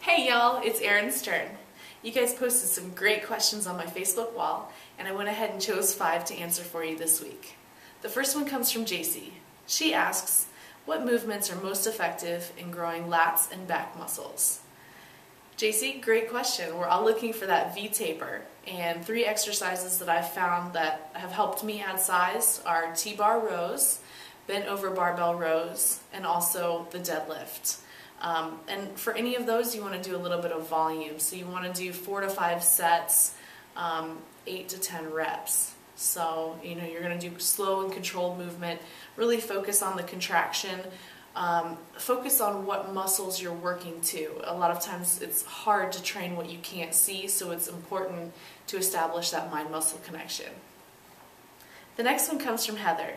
Hey y'all, it's Erin Stern. You guys posted some great questions on my Facebook wall, and I went ahead and chose 5 to answer for you this week. The first one comes from JC. She asks, what movements are most effective in growing lats and back muscles? JC, great question. We're all looking for that V-taper, and 3 exercises that I've found that have helped me add size are T-bar rows, bent over barbell rows, and also the deadlift. And for any of those, you want to do a little bit of volume. So you want to do 4 to 5 sets, 8 to 10 reps. So, you're going to do slow and controlled movement. Really focus on the contraction. Focus on what muscles you're working to. A lot of times it's hard to train what you can't see, so it's important to establish that mind-muscle connection. The next one comes from Heather.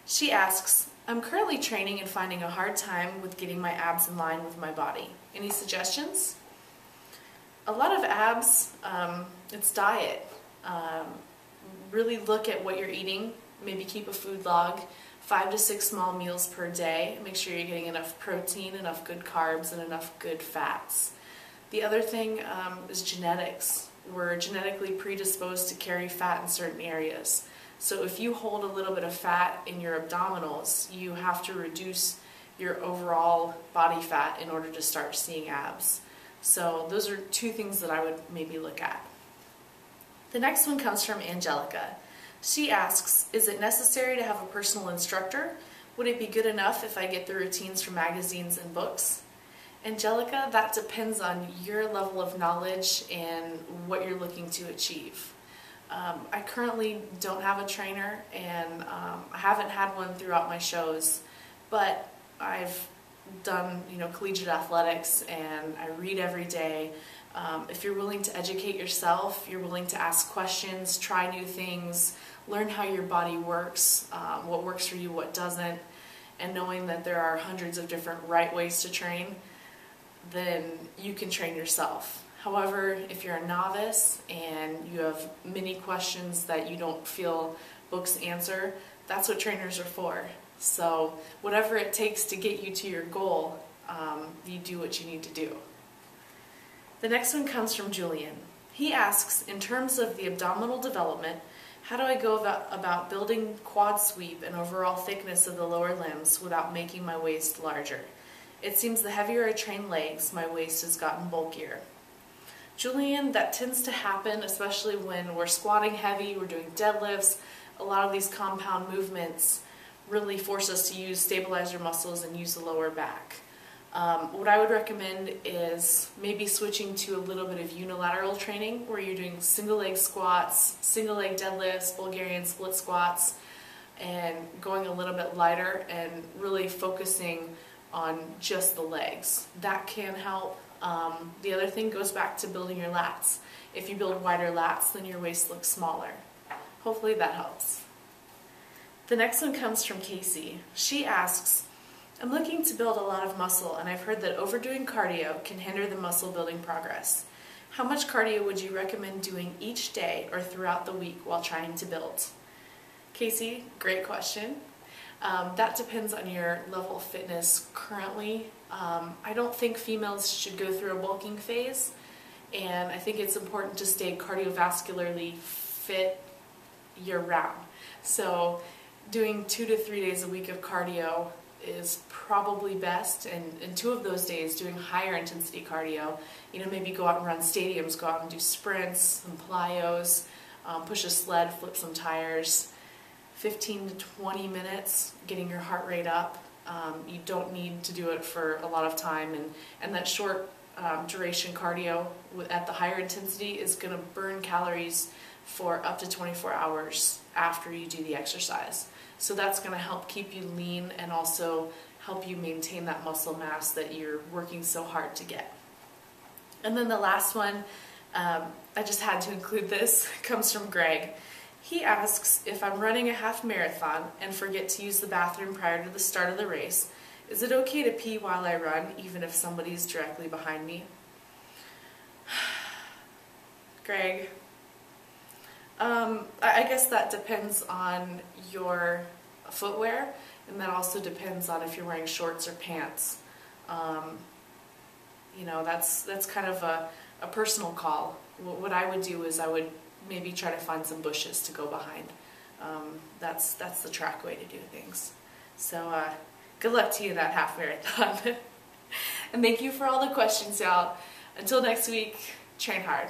She asks, I'm currently training and finding a hard time with getting my abs in line with my body. Any suggestions? A lot of abs, it's diet. Really look at what you're eating. Maybe keep a food log. 5 to 6 small meals per day. Make sure you're getting enough protein, enough good carbs, and enough good fats. The other thing is genetics. We're genetically predisposed to carry fat in certain areas. So if you hold a little bit of fat in your abdominals, you have to reduce your overall body fat in order to start seeing abs. So those are 2 things that I would maybe look at. The next one comes from Angelica. She asks, is it necessary to have a personal instructor? Would it be good enough if I get the routines from magazines and books? Angelica, that depends on your level of knowledge and what you're looking to achieve. I currently don't have a trainer, and I haven't had one throughout my shows, but I've done collegiate athletics, and I read every day. If you're willing to educate yourself, you're willing to ask questions, try new things, learn how your body works, what works for you, what doesn't, and knowing that there are hundreds of different right ways to train, then you can train yourself. However, if you're a novice and you have many questions that you don't feel books answer, that's what trainers are for. So whatever it takes to get you to your goal, you do what you need to do. The next one comes from Julian. He asks, in terms of the abdominal development, how do I go about building quad sweep and overall thickness of the lower limbs without making my waist larger? It seems the heavier I train legs, my waist has gotten bulkier. Julian, that tends to happen, especially when we're squatting heavy, we're doing deadlifts. A lot of these compound movements really force us to use stabilizer muscles and use the lower back. What I would recommend is maybe switching to a little bit of unilateral training where you're doing single leg squats, single leg deadlifts, Bulgarian split squats, and going a little bit lighter and really focusing on just the legs. That can help. The other thing goes back to building your lats. If you build wider lats, then your waist looks smaller. Hopefully that helps. The next one comes from Casey. She asks, I'm looking to build a lot of muscle, and I've heard that overdoing cardio can hinder the muscle building progress. How much cardio would you recommend doing each day or throughout the week while trying to build? Casey, great question. That depends on your level of fitness currently. I don't think females should go through a bulking phase, and I think it's important to stay cardiovascularly fit year-round. So doing 2 to 3 days a week of cardio is probably best, and 2 of those days doing higher intensity cardio. Maybe go out and run stadiums, go out and do sprints, some plyos, push a sled, flip some tires. 15 to 20 minutes, getting your heart rate up. You don't need to do it for a lot of time, and that short duration cardio at the higher intensity is going to burn calories for up to 24 hours after you do the exercise. So that's going to help keep you lean and also help you maintain that muscle mass that you're working so hard to get. And then the last one, I just had to include this, comes from Greg. He asks, if I'm running a half marathon and forget to use the bathroom prior to the start of the race, is it okay to pee while I run, even if somebody's directly behind me? Greg, I guess that depends on your footwear, and that also depends on if you're wearing shorts or pants. you know, that's kind of a personal call. What I would do is I would maybe try to find some bushes to go behind. That's the track way to do things. So good luck to you in that half marathon. And thank you for all the questions, y'all. Until next week, train hard.